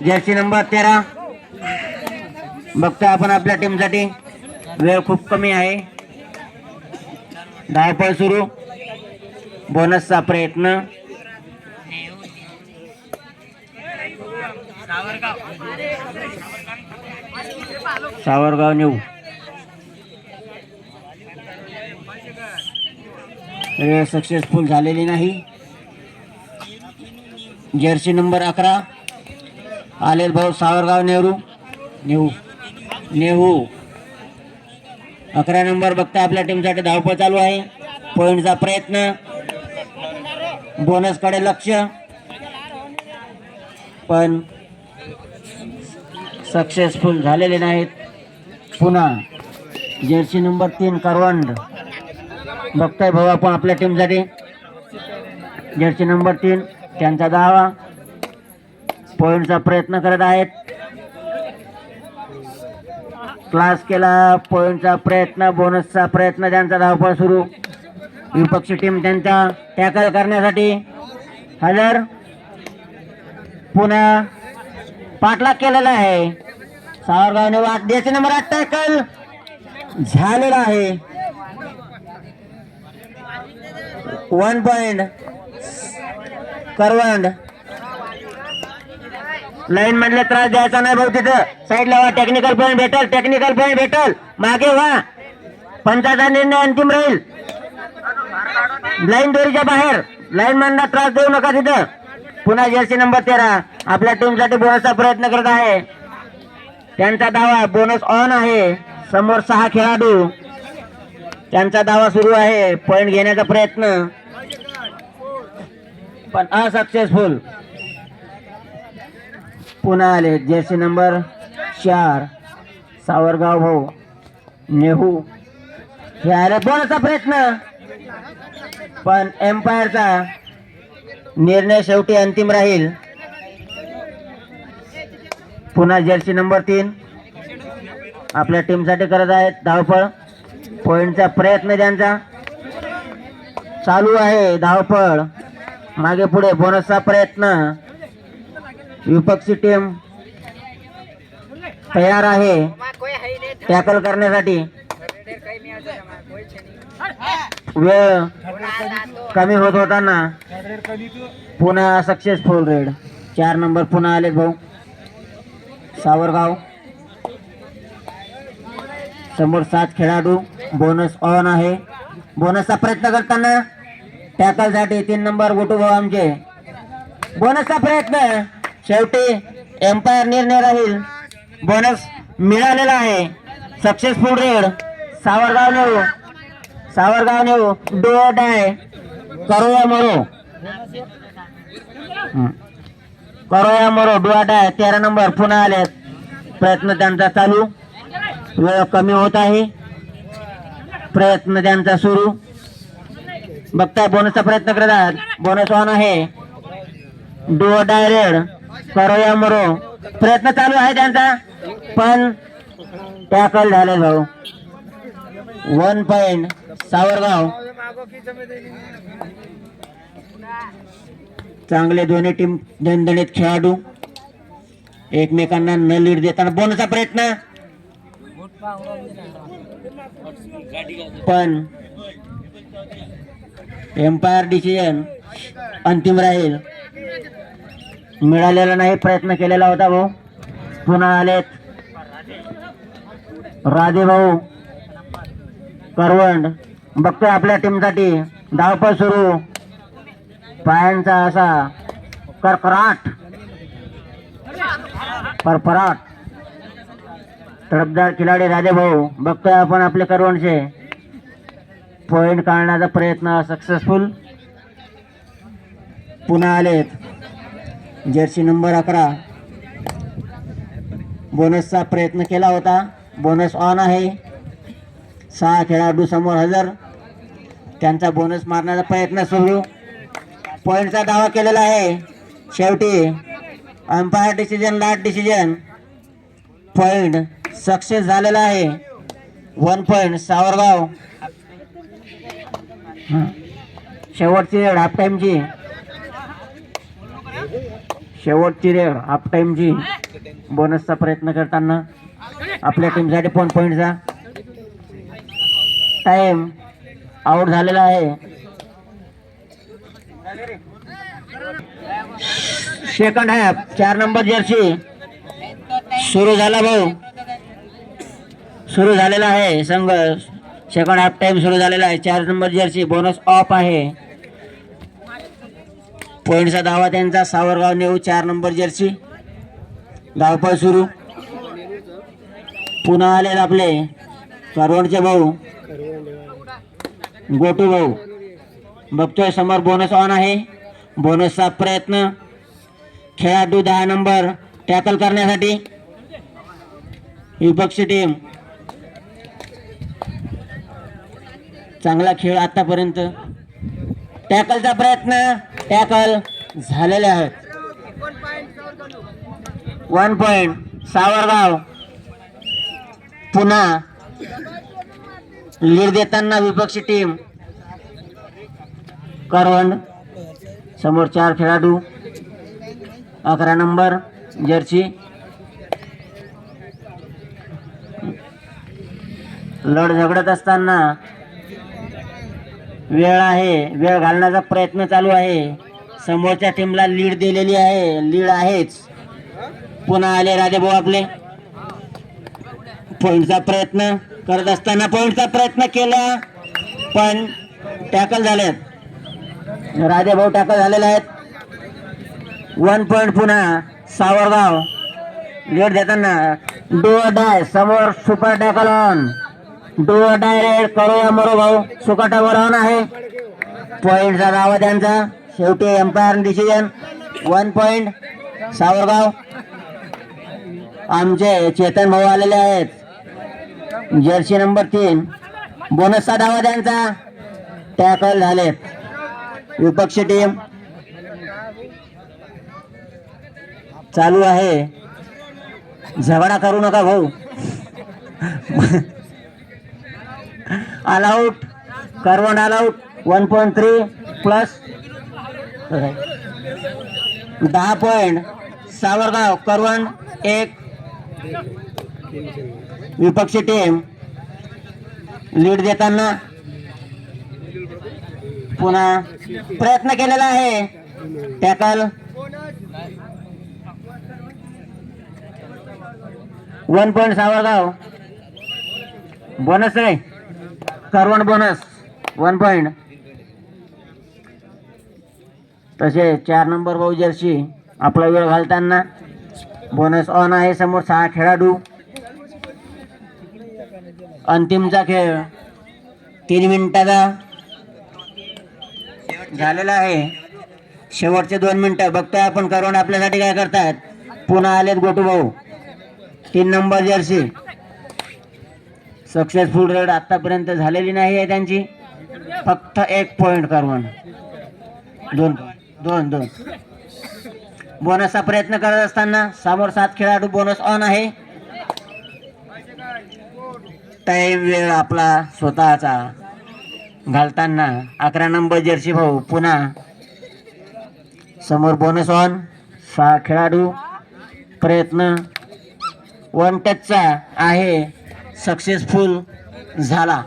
Jersey number 13 बघतो आपण आपल्या टीमसाठी. वेळ खूप कमी आहे. धावपळ सुरू. बोनसचा प्रयत्न. सावरगाव नेऊ. वेळ सक्सेसफुल झालेली नाही. जर्सी नंबर 11 आलेल भाऊ सावरगाव नेहरू नेऊ नेहू 11 नंबर बघता आपल्या टीमसाठी धावपळ चालू आहे. पॉइंटचा प्रयत्न. बोनस कडे लक्ष पण सक्सेसफुल झालेले नाहीत. पुन्हा जर्सी नंबर 3 करवंड बघताय भाऊ आपण आपल्या टीमसाठी. जर्सी नंबर 3 त्यांचा धावा. पॉइंटचा प्रयत्न करत आहेत. क्लास केला. पॉइंटचा प्रयत्न. बोनसचा प्रयत्न. त्यांचा धावपळ सुरू. विपक्षी टीम त्यांचा टॅकल करण्यासाठी हजर. पुन्हा पाठलाग केलेला आहे. सावरगावने जर्सी नंबर 8 टॅकल झालेला आहे. 1 पॉइंट करवंड. लाईन मधले त्रास द्यायचा नाही भाऊ. तिथं साईडला व्हा. टेक्निकल पॉइंट भेटल. टेक्निकल पॉइंट भेटल. मागे व्हा. पंचाचा निर्णय अंतिम राहील. लाईन दोरीच्या बाहेर. लाईन मधला त्रास देऊ नका तिथं. पुन्हा जर्सी नंबर 13 आपल्या टीमसाठी बोनसचा प्रयत्न करत आहे. त्यांचा धावा. बोनस ऑन आहे. समोर 6 खेळाडू. त्यांचा धावा सुरू आहे. पॉइंट घेण्याचा प्रयत्न पण असक्सेसफुल. पुन्हा आले जर्सी नंबर 4 सावरगाव भाऊ नेहू. हे आले. बोनसचा प्रयत्न पण एम्पायरचा निर्णय शेवटी अंतिम राहील. पुन्हा जर्सी नंबर 3 आपल्या टीमसाठी करत आहेत धावपळ. पॉइंटचा प्रयत्न त्यांचा चालू आहे. धावपळ मागे पुढे. बोनसचा प्रयत्न. विपक्षी टीम तयार आहे टॅकल करण्यासाठी. वेळ कमी होत होताना पुन्हा सक्सेसफुल रेड. 4 नंबर पुन्हा आले भाऊ सावरगाव. समोर 7 खेळाडू. बोनस ऑन आहे. बोनसचा प्रयत्न करताना टॅकल साठी 3 नंबर गोटू भाऊ आमचे. बोनसचा प्रयत्न. शेवटी एम्पायर निर्णय राहील. बोनस मिळालेला आहे. Successful red. सावरगाव नेऊ. सावरगाव नेऊ. डो डाय करूया मरो. करूया मरो. डोआ डाय. 13 नंबर पुन्हा आलेत. प्रयत्न त्यांचा चालू. वेळ कमी होत आहे. प्रयत्न त्यांचा सुरू. बघताय बोनसचा प्रयत्न करत आहात. बोनस ऑन आहे. डो डाय रेड. करूया मरो. प्रयत्न चालू आहे त्यांचा पण टॅकल झाले भाऊ. 1 पॉइंट सावरगाव. चांगले दोन्ही टीम दणदणीत खेळाडू एकमेकांना न लीड देताना. बोनसचा प्रयत्न पण एम्पायर डिसिजन अंतिम राहील. मिळालेला नाही. प्रयत्न केलेला होता भाऊ. पुन्हा आलेत राधे भाऊ करवंड. बघतोय आपल्या टीमसाठी धावपळ सुरू. पायांचा असा करकराट परपराट. तडफदार खिलाडी राधे भाऊ. बघतोय आपण आपले करवंडचे. पॉइंट काढण्याचा प्रयत्न सक्सेसफुल. पुन्हा आलेत जर्सी नंबर 11. बोनसचा प्रयत्न केला होता. बोनस ऑन आहे. 6 खेळाडू समोर हजर. त्यांचा बोनस मारण्याचा प्रयत्न सुरू. पॉइंटचा दावा केलेला आहे. शेवटी umpire decision last decision. Point success झालेला आहे. 1 पॉइंट सावरगाव. शेवटची हाफ टाइमची शेवटची रेड हाफ टाइमची बोनसचा प्रयत्न करताना आपल्या टीमसाठी पॉईंटचा टाइम आउट झालेला आहे. सेकंड हाफ 4 नंबर जर्सी सुरू झाला भाऊ, सुरू झालेला आहे संघ. सेकंड हाफ टाइम सुरू झालेला आहे. 4 नंबर जर्सी बोनस ऑफ आहे. पॉईंटचा धावा त्यांचा सावरगाव नेऊ 4 नंबर जर्सी. धावपळ सुरू. पुन्हा आले आपले करवणचे भाऊ गोटू भाऊ. बघतोय समोर बोनस ऑन आहे. बोनसचा प्रयत्न खेळाडू 10 नंबर टॅकल करण्यासाठी विपक्षी टीम. चांगला खेळ आतापर्यंत. टॅकलचा प्रयत्न, टॅकल झालेले आहेत. 1 पॉइंट सावरगाव. पुन्हा लीड देताना विपक्षी टीम. करवंड समोर 4 खेळाडू 11 नंबर जर्सी. लढ झगडत असताना वेळ आहे, वेळ घालण्याचा प्रयत्न चालू आहे. समोरच्या टीमला लीड दिलेली आहे, लीड आहेच. पुन्हा आले राजेभाऊ आपले. पॉईंटचा प्रयत्न करत असताना पॉईंटचा प्रयत्न केला पण टॅकल झालेत. राजेभाऊ टॅकल झालेले आहेत. 1 पॉइंट पुन्हा सावरगाव. लीड देताना डू ऑर डाय समोर super tackle on. Do or die red करूया मरो भाऊ. सुकटावर ऑन आहे. पॉइंटचा धावा त्यांचा. शेवटी एम्पायर डिसिजन. 1 पॉइंट सावरगाव. आमचे चेतन भाऊ आलेले आहेत. Jersey number 3. बोनसचा धावा त्यांचा. टॅकल झालेत विपक्षी टीम. चालू आहे. झगडा करू नका भाऊ. All out. Karwand all out. 1.3 plus 10 point Savargaon. Karwand 1. विपक्षी टीम लीड देताना पुन्हा प्रयत्न केलेला आहे. टॅकल. 1 पॉइंट सावरगाव. बोनस आहे करवंड बोनस 1 पॉइंट. तसे 4 नंबर भाऊ जर्सी आपला वेळ घालताना बोनस ऑन आहे. समोर 6 खेळाडू. अंतिमचा खेळ 3 मिनिटाचा झालेला आहे. शेवटचे 2 मिनिटं बघतोय आपण करवंड आपल्यासाठी काय करतायत. पुन्हा आलेत गोटू भाऊ 3 नंबर जर्सी. सक्सेसफुल रेड आतापर्यंत झालेली नाही आहे त्यांची. फक्त 1 पॉइंट करवंड. 2 बोनसचा प्रयत्न करत असताना समोर 7 खेळाडू. बोनस ऑन आहे. टाइम वेळ आपला स्वतःचा घालताना 11 नंबर जर्सी भाऊ. पुन्हा समोर बोनस ऑन. 6 खेळाडू. प्रयत्न 1 टचचा आहे. सक्सेसफुल झाला.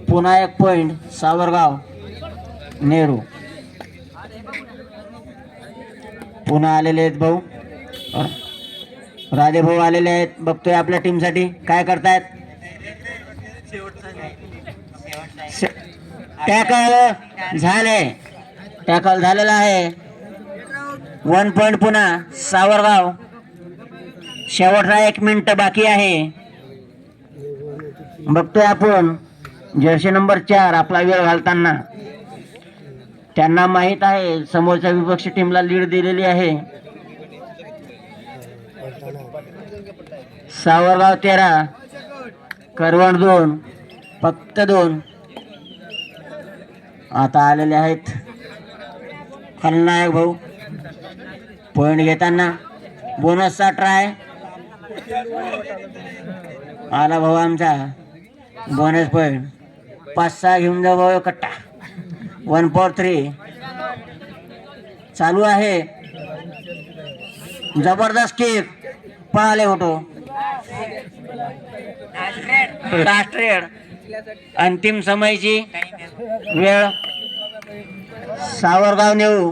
पुन्हा 1 पॉइंट सावरगाव नेहरू. पुन्हा आलेले आहेत भाऊ. राजेभाऊ आलेले आहेत. बघतोय आपल्या टीमसाठी काय करतायत. टॅकल झाले. टॅकल झालेला आहे. 1 पॉइंट पुन्हा सावरगाव. शेवटचा 1 मिनिट बाकी आहे. बघतोय आपण जर्सी नंबर 4 आपला वेळ घालताना. त्यांना माहित आहे समोरच्या विपक्षी टीमला लीड दिलेली आहे. सावरगाव 13 करवंड 2. फक्त 2 आता आलेले आहेत. खलनायक भाऊ पॉइंट घेताना बोनसचा ट्राय आला भाऊ आमचा. बोनस पॉइंट 5-6 घेऊन जा भाऊ कट्टा. 1 for 3 चालू आहे. जबरदस्त किक पळाले होतो राष्ट्रीय अंतिम समयची वेळ सावरगाव नेऊ